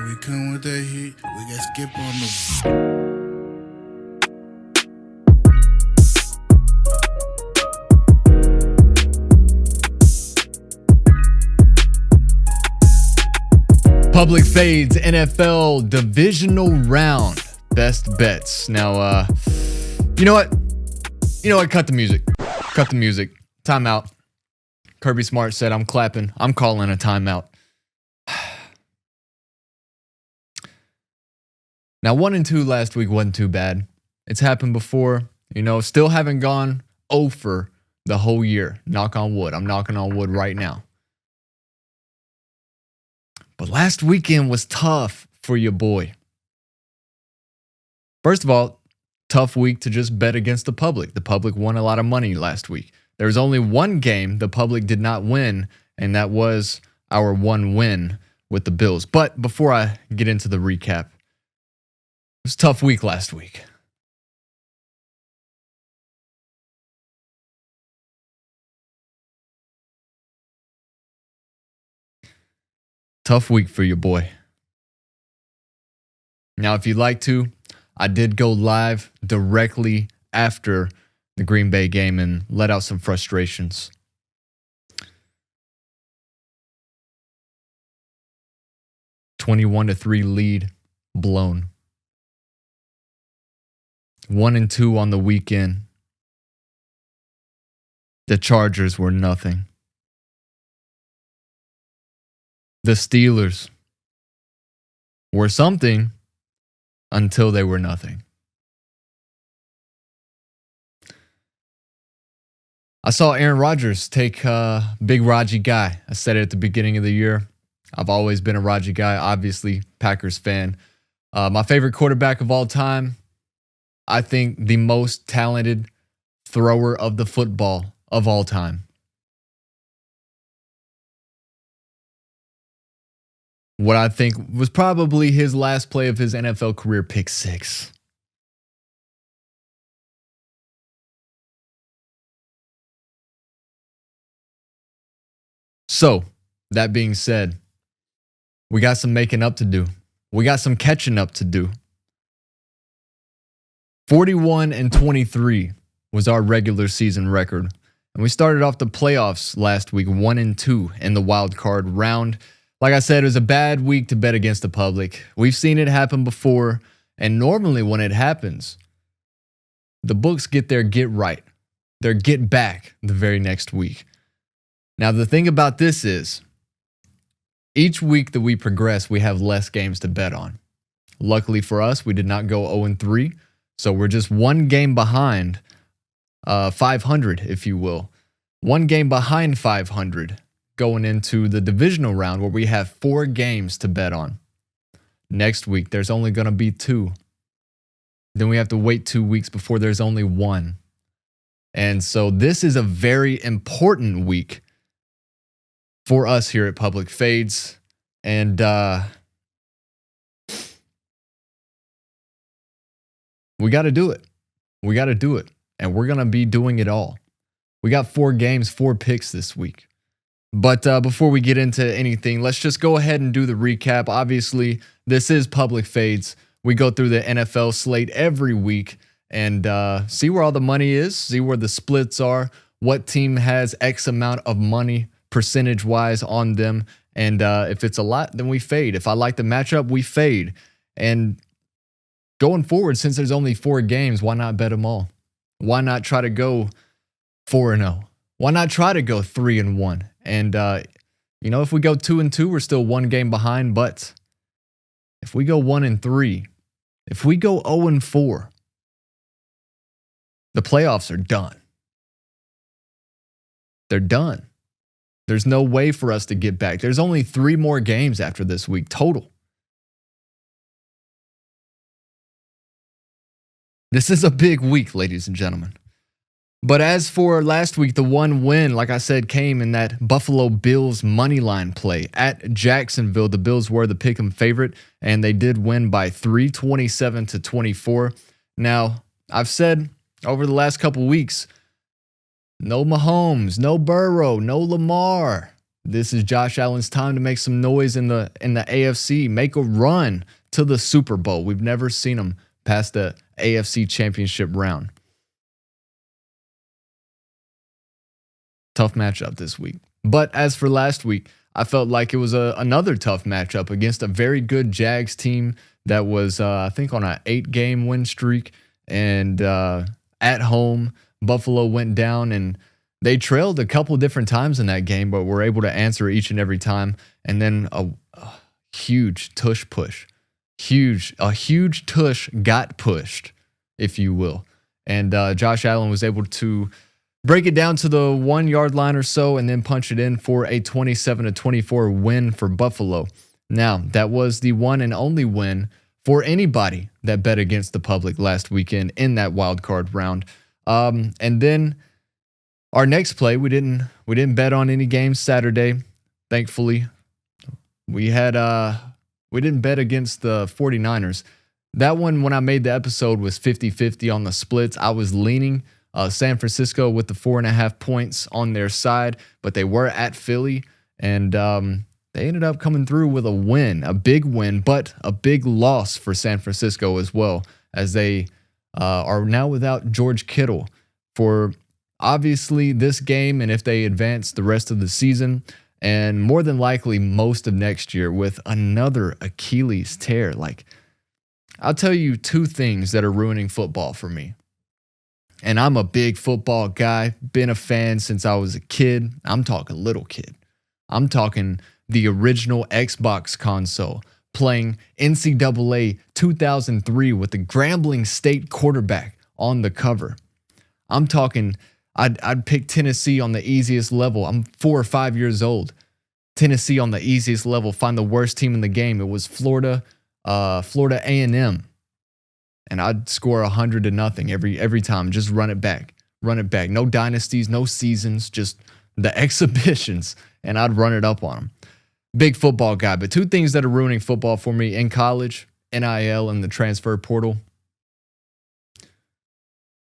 When we come with that heat, we got skip on the. Public Fades NFL Divisional Round Best Bets. Now, you know what? Cut the music. Cut the music. Timeout. Kirby Smart said, I'm clapping. I'm calling a timeout. Now, 1-2 last week wasn't too bad. It's happened before. Still haven't gone over the whole year. Knock on wood. I'm knocking on wood right now. But last weekend was tough for your boy. First of all, tough week to just bet against the public. The public won a lot of money last week. There was only one game the public did not win, and that was our one win with the Bills. But before I get into the recap, it was a tough week last week. Tough week for your boy. Now, if you'd like to, I did go live directly after the Green Bay game and let out some frustrations. (21-3) lead blown. 1-2 on the weekend. The Chargers were nothing. The Steelers were something until they were nothing. I saw Aaron Rodgers take big Raji guy. I said it at the beginning of the year. I've always been a Raji guy, obviously Packers fan. My favorite quarterback of all time. I think the most talented thrower of the football of all time. What I think was probably his last play of his NFL career, pick six. So, that being said, we got some making up to do. We got some catching up to do. 41-23 was our regular season record. And we started off the playoffs last week, 1-2 in the wild card round. Like I said, it was a bad week to bet against the public. We've seen it happen before, and normally when it happens, the books get their get right. Their get back the very next week. Now, the thing about this is, each week that we progress, we have less games to bet on. Luckily for us, we did not go 0-3, so we're just one game behind 500, if you will. One game behind 500. Going into the divisional round where we have 4 games to bet on. Next week, there's only going to be 2. Then we have to wait 2 weeks before there's only 1. And so this is a very important week for us here at Public Fades. And we got to do it. We got to do it. And we're going to be doing it all. We got 4 games, 4 picks this week. But before we get into anything, let's just go ahead and do the recap. Obviously, this is Public Fades. We go through the NFL slate every week and see where all the money is, see where the splits are, what team has X amount of money percentage-wise on them. And if it's a lot, then we fade. If I like the matchup, we fade. And going forward, since there's only 4 games, why not bet them all? Why not try to go 4-0? Why not try to go 3-1? And, if we go 2-2, we're still 1 game behind. But if we go 1-3, if we go 0-4, the playoffs are done. They're done. There's no way for us to get back. There's only 3 more games after this week total. This is a big week, ladies and gentlemen. But as for last week, the one win, like I said, came in that Buffalo Bills money line play at Jacksonville. The Bills were the pick'em favorite, and they did win by 3, 27-24. Now, I've said over the last couple weeks, no Mahomes, no Burrow, no Lamar. This is Josh Allen's time to make some noise in the AFC, make a run to the Super Bowl. We've never seen him past the AFC Championship round. Tough matchup this week. But as for last week, I felt like it was another tough matchup against a very good Jags team that was, I think, on an 8-game win streak. And at home, Buffalo went down and they trailed a couple different times in that game, but were able to answer each and every time. And then a huge tush push. A huge tush got pushed, if you will. And Josh Allen was able to break it down to the 1 yard line or so and then punch it in for a 27-24 win for Buffalo. Now, that was the one and only win for anybody that bet against the public last weekend in that wild card round. And then our next play, we didn't bet on any games Saturday. Thankfully, we didn't bet against the 49ers. That one, when I made the episode, was 50-50 on the splits. I was leaning San Francisco with the 4.5 points on their side, but they were at Philly, and they ended up coming through with a win, a big win, but a big loss for San Francisco as well, as they are now without George Kittle for obviously this game, and if they advance the rest of the season, and more than likely most of next year with another Achilles tear. Like, I'll tell you two things that are ruining football for me. And I'm a big football guy, been a fan since I was a kid. I'm talking little kid. I'm talking the original Xbox console, playing NCAA 2003 with the Grambling State quarterback on the cover. I'm talking, I'd pick Tennessee on the easiest level. I'm 4 or 5 years old. Tennessee on the easiest level, find the worst team in the game. It was Florida A&M. And I'd score 100-0 every time. Just run it back. No dynasties, no seasons, just the exhibitions. And I'd run it up on them. Big football guy. But two things that are ruining football for me in college, NIL and the transfer portal.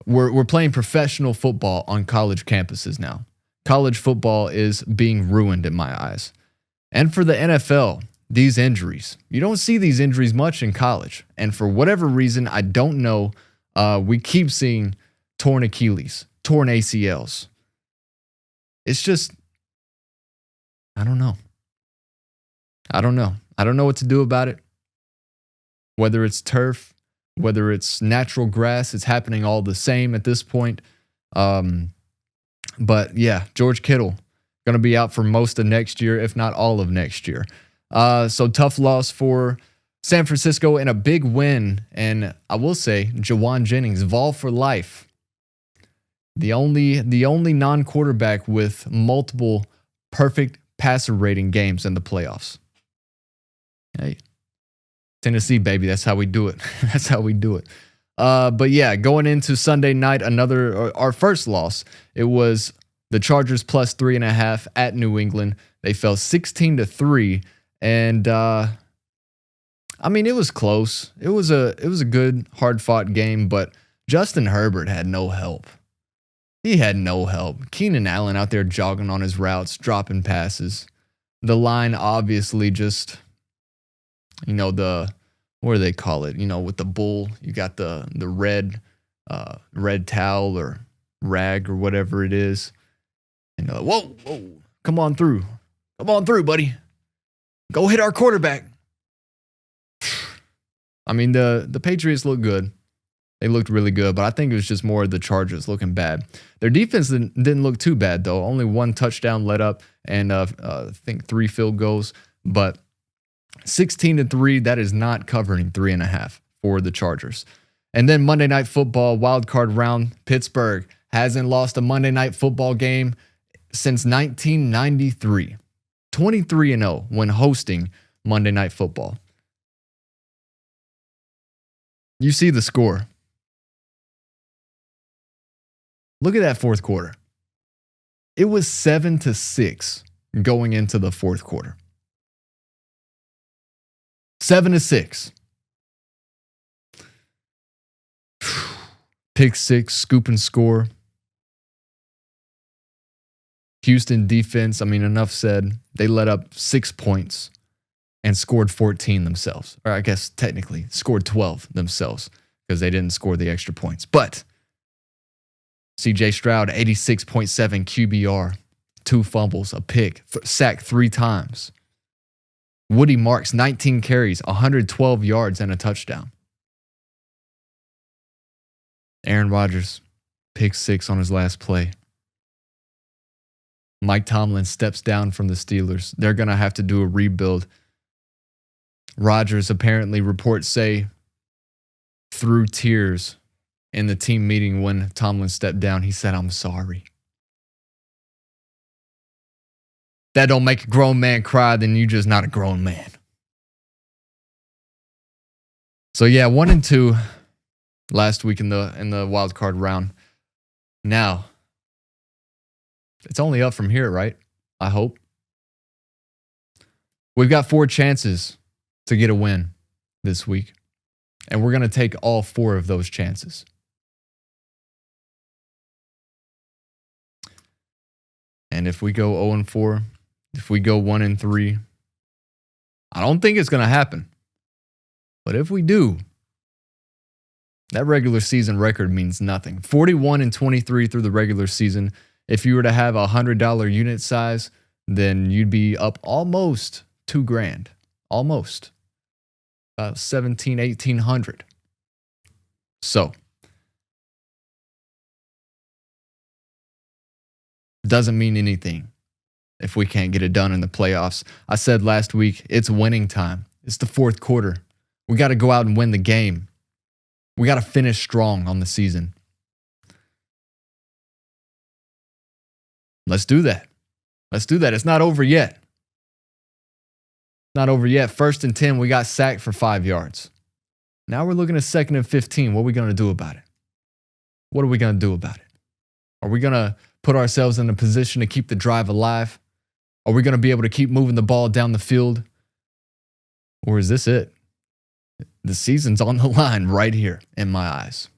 We're playing professional football on college campuses now. College football is being ruined in my eyes. And for the NFL, these injuries. You don't see these injuries much in college. And for whatever reason, I don't know, we keep seeing torn Achilles, torn ACLs. It's just, I don't know. I don't know what to do about it. Whether it's turf, whether it's natural grass, it's happening all the same at this point. But yeah, George Kittle going to be out for most of next year, if not all of next year. So tough loss for San Francisco and a big win. And I will say, Jawan Jennings, Vol for life. The only non-quarterback with multiple perfect passer rating games in the playoffs. Hey, Tennessee, baby, that's how we do it. That's how we do it. But yeah, going into Sunday night, our first loss, it was the Chargers plus 3.5 at New England. They fell 16-3. And I mean, it was close. It was a good, hard-fought game, but Justin Herbert had no help. He had no help. Keenan Allen out there jogging on his routes, dropping passes. The line obviously just, what do they call it? With the bull, you got the red towel or rag or whatever it is. And whoa, come on through, buddy. Go hit our quarterback. I mean, the Patriots look good. They looked really good, but I think it was just more of the Chargers looking bad. Their defense didn't look too bad, though. Only one touchdown let up and I think 3 field goals. But 16-3, that is not covering 3.5 for the Chargers. And then Monday Night Football, wild card round. Pittsburgh hasn't lost a Monday Night Football game since 1993. 23-0 when hosting Monday Night Football. You see the score. Look at that fourth quarter. It was 7-6 going into the fourth quarter. 7-6. Pick six, scoop and score. Houston defense, I mean, enough said. They let up 6 points and scored 14 themselves. Or I guess technically scored 12 themselves because they didn't score the extra points. But CJ Stroud, 86.7 QBR, 2 fumbles, a pick, sacked 3 times. Woody Marks, 19 carries, 112 yards, and a touchdown. Aaron Rodgers, pick 6 on his last play. Mike Tomlin steps down from the Steelers. They're going to have to do a rebuild. Rodgers, apparently, reports say, through tears in the team meeting when Tomlin stepped down, he said, "I'm sorry." That don't make a grown man cry, then you just not a grown man. So yeah, 1-2 last week in the wild card round. Now, it's only up from here, right? I hope. We've got 4 chances to get a win this week, and we're going to take all 4 of those chances. And if we go 0-4, if we go 1-3, I don't think it's going to happen. But if we do, that regular season record means nothing. 41-23 through the regular season. If you were to have a $100 unit size, then you'd be up almost $2,000. Almost. About $1,700-$1,800. So, doesn't mean anything if we can't get it done in the playoffs. I said last week, it's winning time. It's the 4th quarter. We got to go out and win the game. We got to finish strong on the season. Let's do that. Let's do that. It's not over yet. Not over yet. 1st and 10, we got sacked for 5 yards. Now we're looking at 2nd and 15. What are we going to do about it? What are we going to do about it? Are we going to put ourselves in a position to keep the drive alive? Are we going to be able to keep moving the ball down the field? Or is this it? The season's on the line right here in my eyes.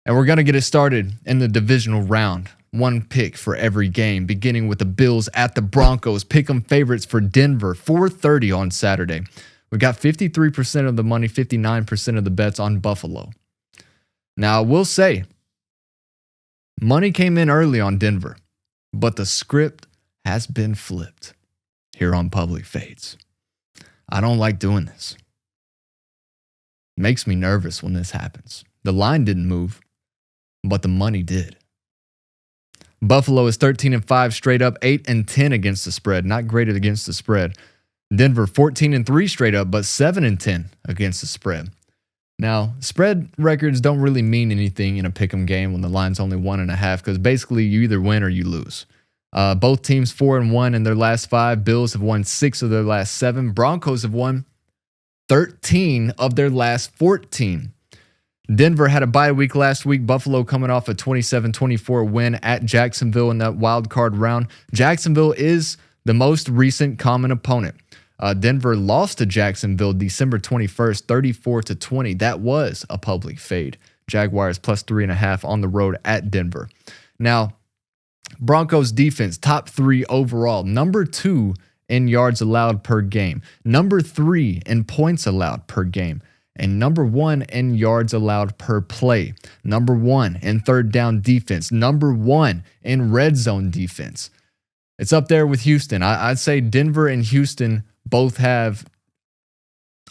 And we're going to get it started in the divisional round. 1 pick for every game, beginning with the Bills at the Broncos. Pick 'em favorites for Denver, 4:30 on Saturday. We got 53% of the money, 59% of the bets on Buffalo. Now, I will say, money came in early on Denver, but the script has been flipped here on Public Fades. I don't like doing this. It makes me nervous when this happens. The line didn't move, but the money did. Buffalo is 13-5 straight up, 8-10 against the spread. Not great against the spread. Denver 14-3 straight up, but 7-10 against the spread. Now, spread records don't really mean anything in a pick'em game when the line's only 1.5, because basically you either win or you lose. Both teams 4-1 in their last 5. Bills have won 6 of their last 7. Broncos have won 13 of their last 14. Denver had a bye week last week. Buffalo coming off a 27-24 win at Jacksonville in that wild card round. Jacksonville is the most recent common opponent. Denver lost to Jacksonville December 21st, 34-20. That was a public fade. Jaguars plus 3.5 on the road at Denver. Now, Broncos defense, top 3 overall. Number 2 in yards allowed per game. Number 3 in points allowed per game. And number 1 in yards allowed per play. Number 1 in 3rd down defense. Number 1 in red zone defense. It's up there with Houston. I'd say Denver and Houston both have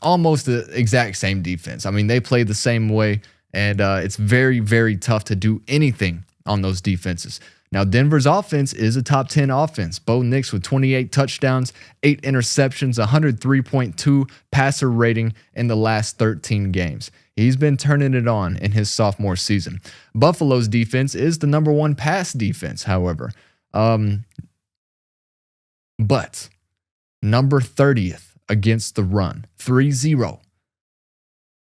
almost the exact same defense. I mean, they play the same way, and it's very, very tough to do anything on those defenses. Now, Denver's offense is a top 10 offense. Bo Nix with 28 touchdowns, 8 interceptions, 103.2 passer rating in the last 13 games. He's been turning it on in his sophomore season. Buffalo's defense is the number 1 pass defense, however. But number 30th against the run, 3-0.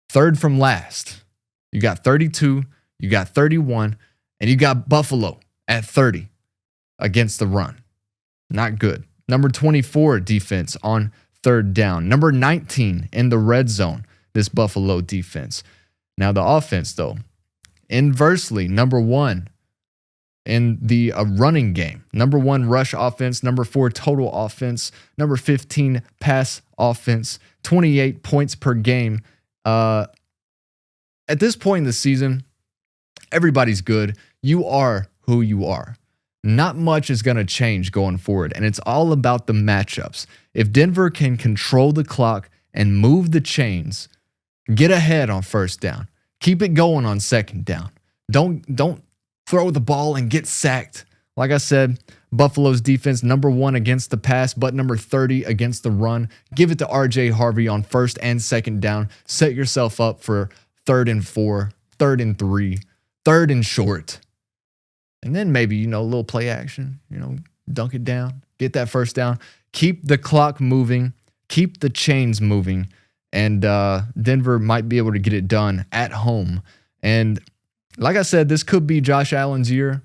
3rd from last. You got 32, you got 31, and you got Buffalo at 30 against the run. Not good. Number 24 defense on 3rd down. Number 19 in the red zone, this Buffalo defense. Now the offense, though, inversely, number 1 in the running game. Number 1 rush offense, number 4 total offense, number 15 pass offense, 28 points per game. At this point in the season, everybody's good. You are who you are. Not much is going to change going forward, and it's all about the matchups. If Denver can control the clock and move the chains, get ahead on first down, keep it going on second down. Don't throw the ball and get sacked. Like I said, Buffalo's defense, number 1 against the pass, but number 30 against the run. Give it to RJ Harvey on first and second down. Set yourself up for 3rd and 4, 3rd and 3, 3rd and short. And then maybe, a little play action, dunk it down, get that first down. Keep the clock moving, keep the chains moving, and Denver might be able to get it done at home. And like I said, this could be Josh Allen's year.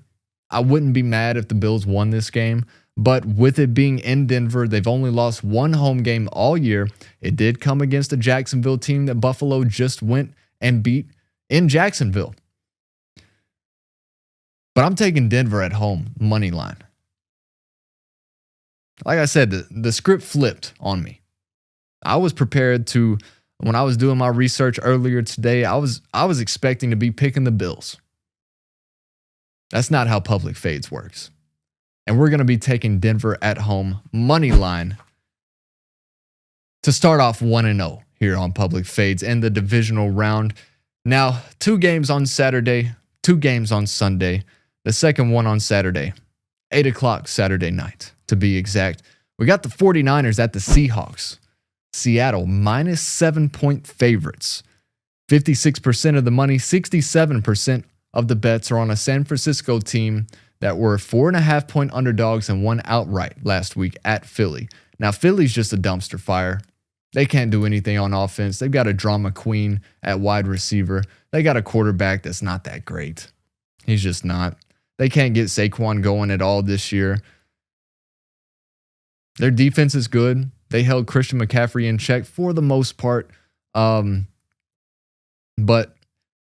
I wouldn't be mad if the Bills won this game, but with it being in Denver, they've only lost 1 home game all year. It did come against a Jacksonville team that Buffalo just went and beat in Jacksonville. But I'm taking Denver at home, money line. Like I said, the script flipped on me. I was prepared to, when I was doing my research earlier today, I was expecting to be picking the Bills. That's not how Public Fades works. And we're going to be taking Denver at home, money line, to start off 1-0 here on Public Fades in the divisional round. Now, 2 games on Saturday, 2 games on Sunday. The second one on Saturday, 8 o'clock Saturday night, to be exact. We got the 49ers at the Seahawks. Seattle, minus 7-point favorites. 56% of the money, 67% of the bets are on a San Francisco team that were 4.5-point underdogs and won outright last week at Philly. Now, Philly's just a dumpster fire. They can't do anything on offense. They've got a drama queen at wide receiver. They got a quarterback that's not that great. He's just not. They can't get Saquon going at all this year. Their defense is good. They held Christian McCaffrey in check for the most part. But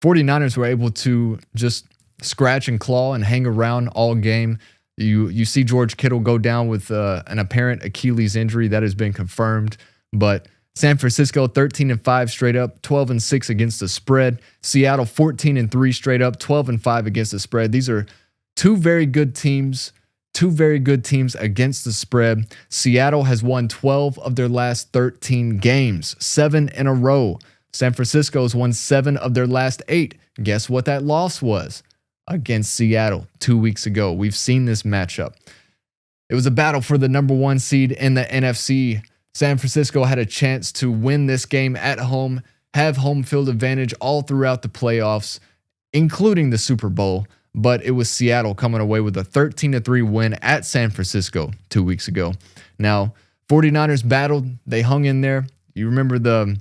49ers were able to just scratch and claw and hang around all game. You see George Kittle go down with an apparent Achilles injury that has been confirmed. But San Francisco 13-5 straight up, 12-6 against the spread. Seattle 14-3 straight up, 12-5 against the spread. These are two very good teams against the spread. Seattle has won 12 of their last 13 games, 7 in a row. San Francisco's won 7 of their last 8. Guess what that loss was? Against Seattle 2 weeks ago. We've seen this matchup. It was a battle for the number 1 seed in the NFC. San Francisco had a chance to win this game at home, have home field advantage all throughout the playoffs, including the Super Bowl. But it was Seattle coming away with a 13-3 win at San Francisco 2 weeks ago. Now, 49ers battled. They hung in there. You remember the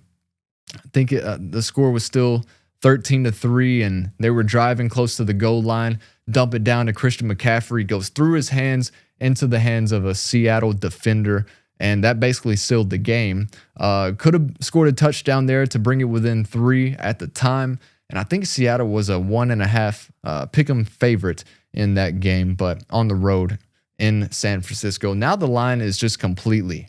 score was still 13-3, and they were driving close to the goal line. Dump it down to Christian McCaffrey. Goes through his hands into the hands of a Seattle defender, and that basically sealed the game. Could have scored a touchdown there to bring it within 3 at the time. And I think Seattle was a 1.5 pick-em favorite in that game, but on the road in San Francisco. Now the line is just completely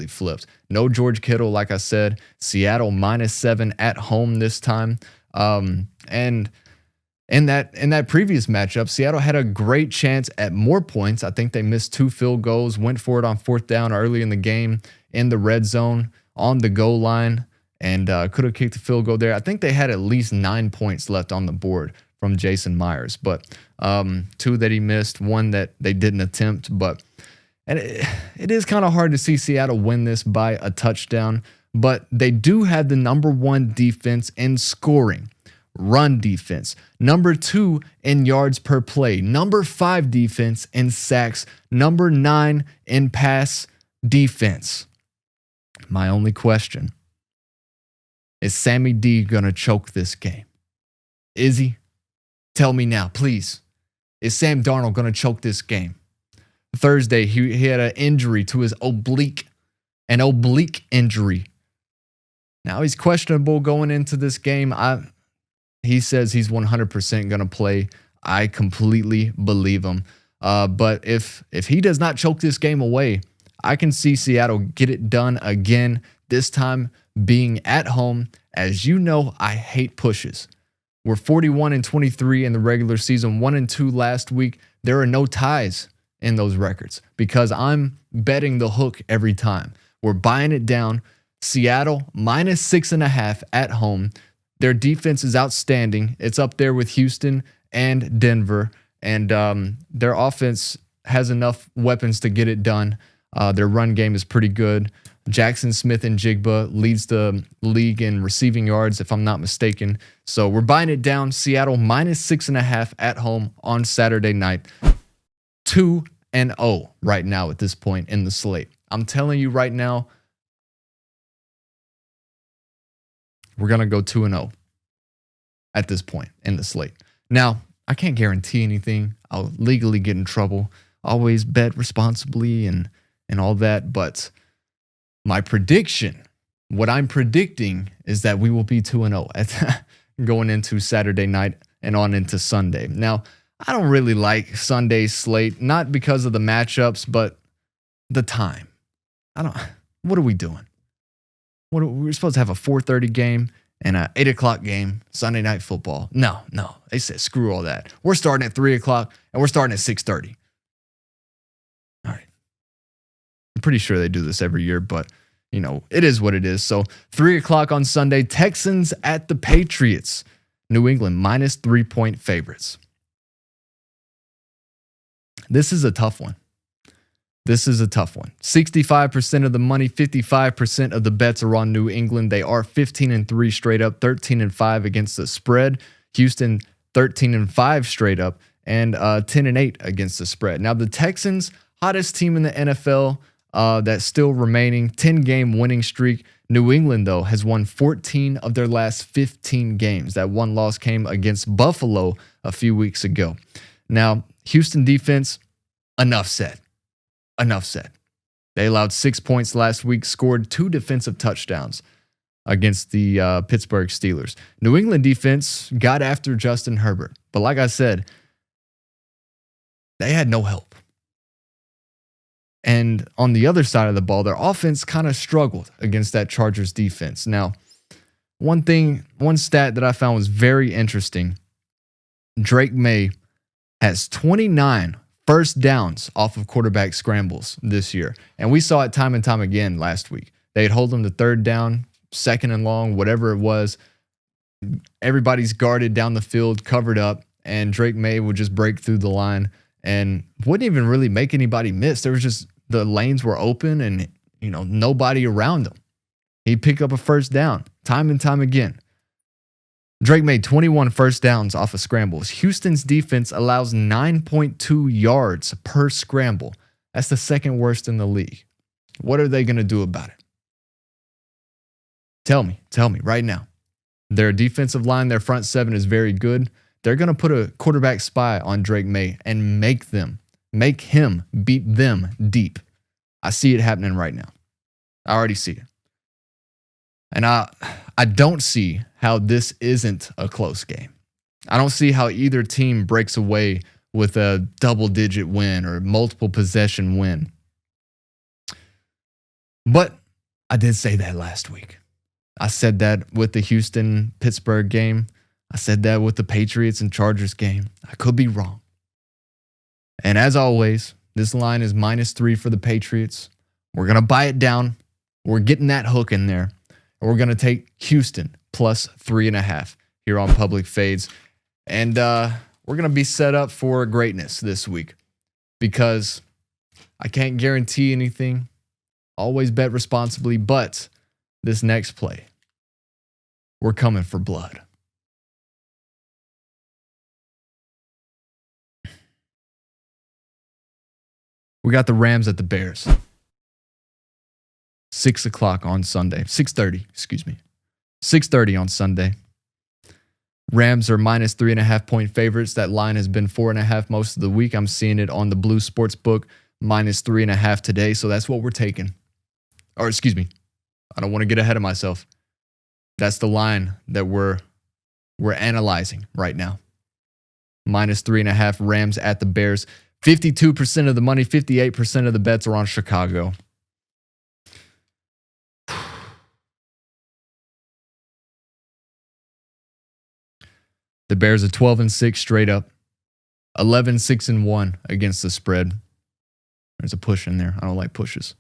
flipped. No George Kittle, like I said. Seattle -7 at home this time. And in that previous matchup, Seattle had a great chance at more points. I think they missed 2 field goals, went for it on 4th down early in the game in the red zone on the goal line. And could have kicked the field goal there. I think they had at least 9 points left on the board from Jason Myers. But 2 that he missed, 1 that they didn't attempt. And it is kind of hard to see Seattle win this by a touchdown. But they do have the number 1 defense in scoring, run defense. Number 2 in yards per play. Number 5 defense in sacks. Number 9 in pass defense. My only question: is Sammy D going to choke this game? Is he? Tell me now, please. Is Sam Darnold going to choke this game? Thursday, he had an injury to his oblique, an oblique injury. Now he's questionable going into this game. He says he's 100% going to play. I completely believe him. But if he does not choke this game away, I can see Seattle get it done again, this time being at home. As you know, I hate pushes. We're 41-23 in the regular season, 1-2 last week. There are no ties in those records because I'm betting the hook every time. We're buying it down. Seattle -6.5 at home. Their defense is outstanding. It's up there with Houston and Denver, and their offense has enough weapons to get it done. Their run game is pretty good. Jackson Smith and Jigba leads the league in receiving yards, if I'm not mistaken. So we're buying it down. Seattle -6.5 at home on Saturday night. 2-0 right now at this point in the slate. I'm telling you right now, we're going to go 2-0 at this point in the slate. Now, I can't guarantee anything. I'll legally get in trouble. Always bet responsibly and all that, but my prediction, what I'm predicting is that we will be 2-0 going into Saturday night and on into Sunday. Now, I don't really like Sunday's slate, not because of the matchups, but the time. What are we doing? We're supposed to have a 4:30 game and an 8 o'clock game, Sunday Night Football. No. They said, screw all that. We're starting at 3 o'clock and we're starting at 6:30. All right. I'm pretty sure they do this every year, but it is what it is. So 3 o'clock on Sunday, Texans at the Patriots. New England -3-point favorites. This is a tough one. 65% of the money, 55% of the bets are on New England. They are 15-3 straight up, 13-5 against the spread. Houston 13-5 straight up, and 10-8 against the spread. Now the Texans, hottest team in the NFL, that's still remaining, 10-game winning streak. New England, though, has won 14 of their last 15 games. That one loss came against Buffalo a few weeks ago. Now, Houston defense, enough said. They allowed 6 points last week, scored 2 defensive touchdowns against the Pittsburgh Steelers. New England defense got after Justin Herbert. But like I said, they had no help. And on the other side of the ball, their offense kind of struggled against that Chargers defense. Now, one stat that I found was very interesting. Drake May has 29 first downs off of quarterback scrambles this year. And we saw it time and time again last week. They'd hold him to third down, second and long, whatever it was. Everybody's guarded down the field, covered up, and Drake May would just break through the line and wouldn't even really make anybody miss. There was just, the lanes were open and, nobody around him. He'd pick up a first down time and time again. Drake made 21 first downs off of scrambles. Houston's defense allows 9.2 yards per scramble. That's the second worst in the league. What are they going to do about it? Tell me right now. Their defensive line, their front seven is very good. They're going to put a quarterback spy on Drake May and make him beat them deep. I see it happening right now. I already see it. And I don't see how this isn't a close game. I don't see how either team breaks away with a double-digit win or multiple possession win. But I did say that last week. I said that with the Houston-Pittsburgh game. I said that with the Patriots and Chargers game. I could be wrong. And as always, this line is -3 for the Patriots. We're going to buy it down. We're getting that hook in there. We're going to take Houston +3.5 here on Public Fades. And we're going to be set up for greatness this week because I can't guarantee anything. Always bet responsibly, but this next play, we're coming for blood. We got the Rams at the Bears. 6 o'clock on Sunday. 6:30, excuse me. 6:30 on Sunday. Rams are -3.5-point favorites. That line has been 4.5 most of the week. I'm seeing it on the Blue Sportsbook, -3.5 today. So that's what we're taking. Or excuse me. I don't want to get ahead of myself. That's the line that we're analyzing right now. -3.5 Rams at the Bears. 52% of the money, 58% of the bets are on Chicago. The Bears are 12-6 straight up. 11-6-1 against the spread. There's a push in there. I don't like pushes.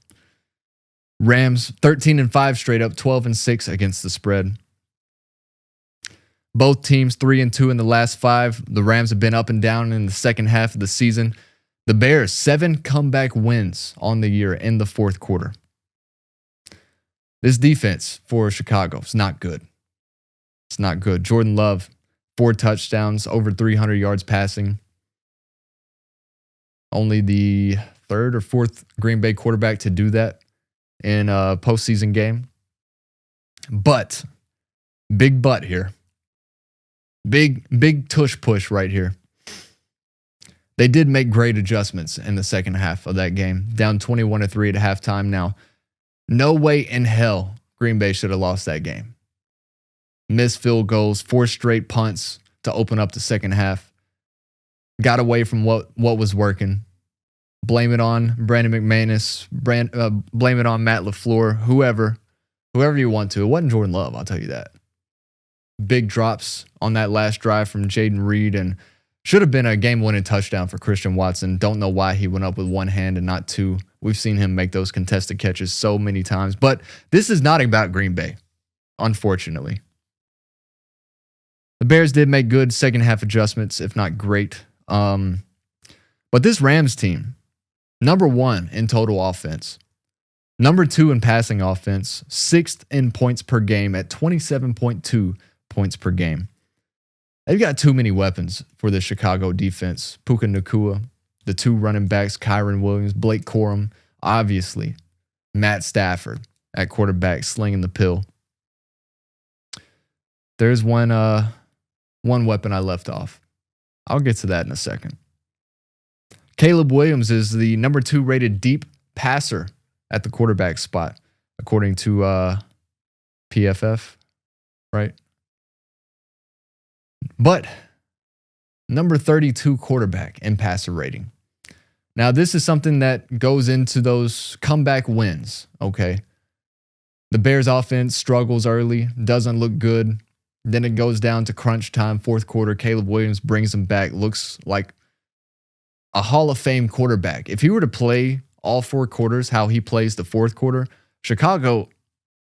Rams 13-5 straight up, 12-6 against the spread. Both teams 3-2 in the last 5. The Rams have been up and down in the second half of the season. The Bears 7 comeback wins on the year in the fourth quarter. This defense for Chicago is not good. It's not good. Jordan Love, 4 touchdowns, over 300 yards passing. Only the 3rd or 4th Green Bay quarterback to do that in a postseason game. But, big but here. Big tush push right here. They did make great adjustments in the second half of that game. Down 21-3 at halftime. Now, no way in hell Green Bay should have lost that game. Missed field goals, 4 straight punts to open up the second half. Got away from what was working. Blame it on Brandon McManus. Blame it on Matt LaFleur. Whoever you want to. It wasn't Jordan Love, I'll tell you that. Big drops on that last drive from Jaden Reed, and should have been a game-winning touchdown for Christian Watson. Don't know why he went up with one hand and not two. We've seen him make those contested catches so many times. But this is not about Green Bay, unfortunately. The Bears did make good second half adjustments, if not great. But this Rams team, number 1 in total offense, number 2 in passing offense, 6th in points per game at 27.2 points per game. They've got too many weapons for the Chicago defense. Puka Nacua, the 2 running backs, Kyron Williams, Blake Corum, obviously, Matt Stafford at quarterback slinging the pill. There's one weapon I left off. I'll get to that in a second. Caleb Williams is the number 2 rated deep passer at the quarterback spot, according to PFF, right? But number 32 quarterback in passer rating. Now, this is something that goes into those comeback wins, okay? The Bears offense struggles early, doesn't look good. Then it goes down to crunch time, fourth quarter. Caleb Williams brings them back, looks like a Hall of Fame quarterback. If he were to play all 4 quarters how he plays the fourth quarter, Chicago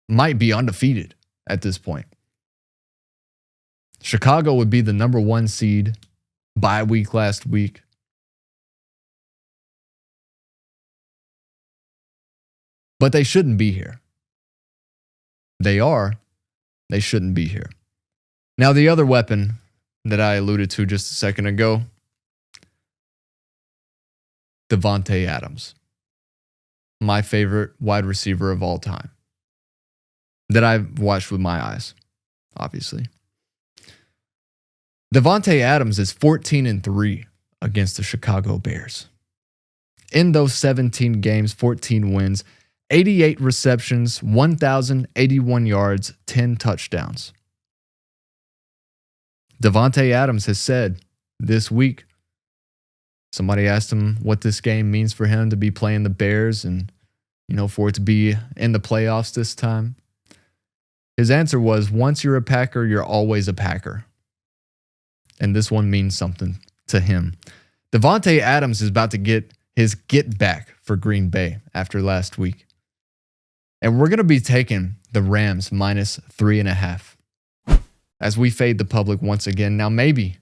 might be undefeated at this point. Chicago would be the number 1 seed, bye week last week. But they shouldn't be here. They are. They shouldn't be here. Now, the other weapon that I alluded to just a second ago, Davante Adams. My favorite wide receiver of all time that I've watched with my eyes, obviously. Davante Adams is 14-3 against the Chicago Bears. In those 17 games, 14 wins, 88 receptions, 1,081 yards, 10 touchdowns. Davante Adams has said this week, somebody asked him what this game means for him to be playing the Bears and, for it to be in the playoffs this time. His answer was, once you're a Packer, you're always a Packer. And this one means something to him. Davante Adams is about to get his get back for Green Bay after last week. And we're going to be taking the Rams -3.5 as we fade the public once again. Now, maybe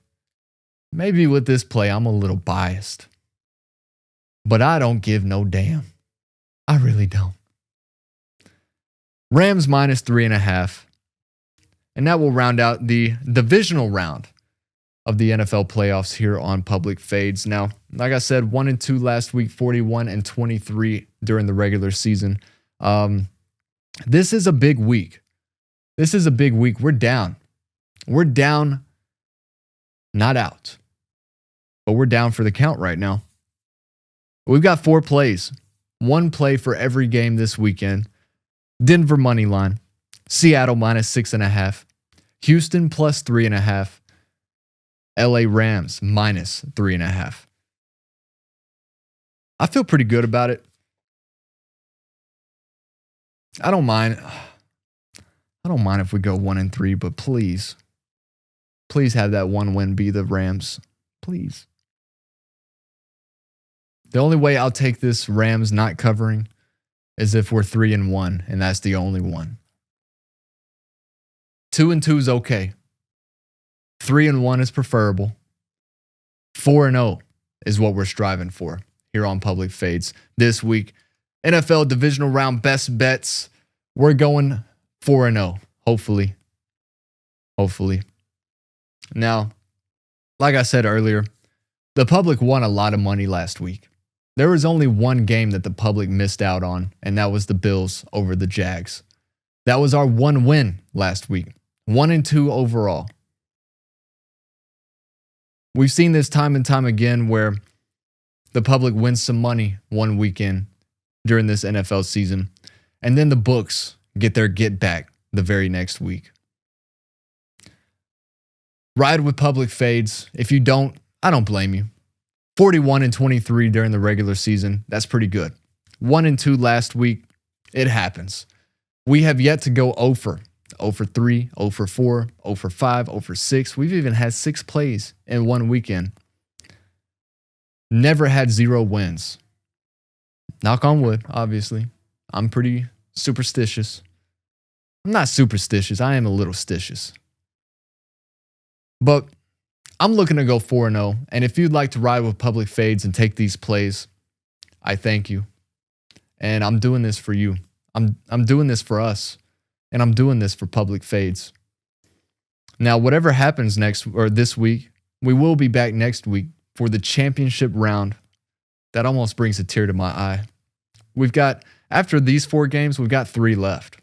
with this play, I'm a little biased. But I don't give no damn. I really don't. Rams -3.5. And that will round out the divisional round of the NFL playoffs here on Public Fades. Now, like I said, 1-2 last week, 41-23 during the regular season. This is a big week. We're down. We're down, not out, but we're down for the count right now. We've got 4 plays. 1 play for every game this weekend. Denver money line. Seattle -6.5. Houston +3.5. LA Rams minus 3.5. I feel pretty good about it. I don't mind. I don't mind if we go 1-3, but please have that one win be the Rams. Please. The only way I'll take this Rams not covering is if we're 3-1, and that's the only one. 2-2 is okay. 3-1 is preferable. 4-0 is what we're striving for here on Public Fades this week. NFL Divisional Round Best Bets. We're going 4-0, hopefully. Now, like I said earlier, the public won a lot of money last week. There was only one game that the public missed out on, and that was the Bills over the Jags. That was our one win last week. 1-2 overall. We've seen this time and time again where the public wins some money one weekend during this NFL season, and then the books get their get back the very next week. Ride with Public Fades. If you don't, I don't blame you. 41-23 during the regular season. That's pretty good. 1-2 last week. It happens. We have yet to go 0-3, 0-4, 0-5, 0-6. We've even had 6 plays in one weekend. Never had 0 wins. Knock on wood, obviously. I'm pretty superstitious. I'm not superstitious. I am a little stitious. But I'm looking to go 4-0. And if you'd like to ride with Public Fades and take these plays, I thank you. And I'm doing this for you. I'm doing this for us. And I'm doing this for Public Fades. Now, whatever happens next or this week, we will be back next week for the championship round. That almost brings a tear to my eye. We've got, after these 4 games, we've got 3 left.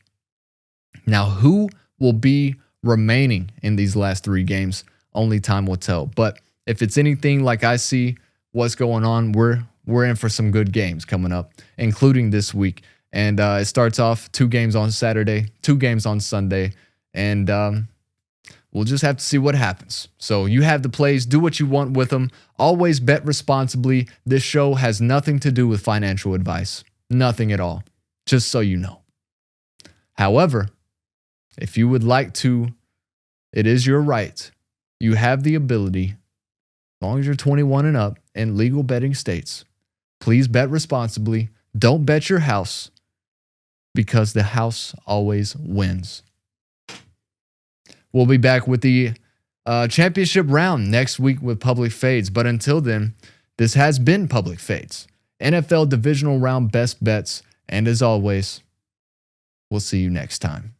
Now, who will be remaining in these last 3 games? Only time will tell. But if it's anything like I see what's going on, we're in for some good games coming up, including this week. And it starts off 2 games on Saturday, 2 games on Sunday, and we'll just have to see what happens. So you have the plays. Do what you want with them. Always bet responsibly. This show has nothing to do with financial advice. Nothing at all. Just so you know. However, if you would like to, it is your right. You have the ability, as long as you're 21 and up in legal betting states, please bet responsibly. Don't bet your house, because the house always wins. We'll be back with the championship round next week with Public Fades. But until then, this has been Public Fades, NFL Divisional Round Best Bets. And as always, we'll see you next time.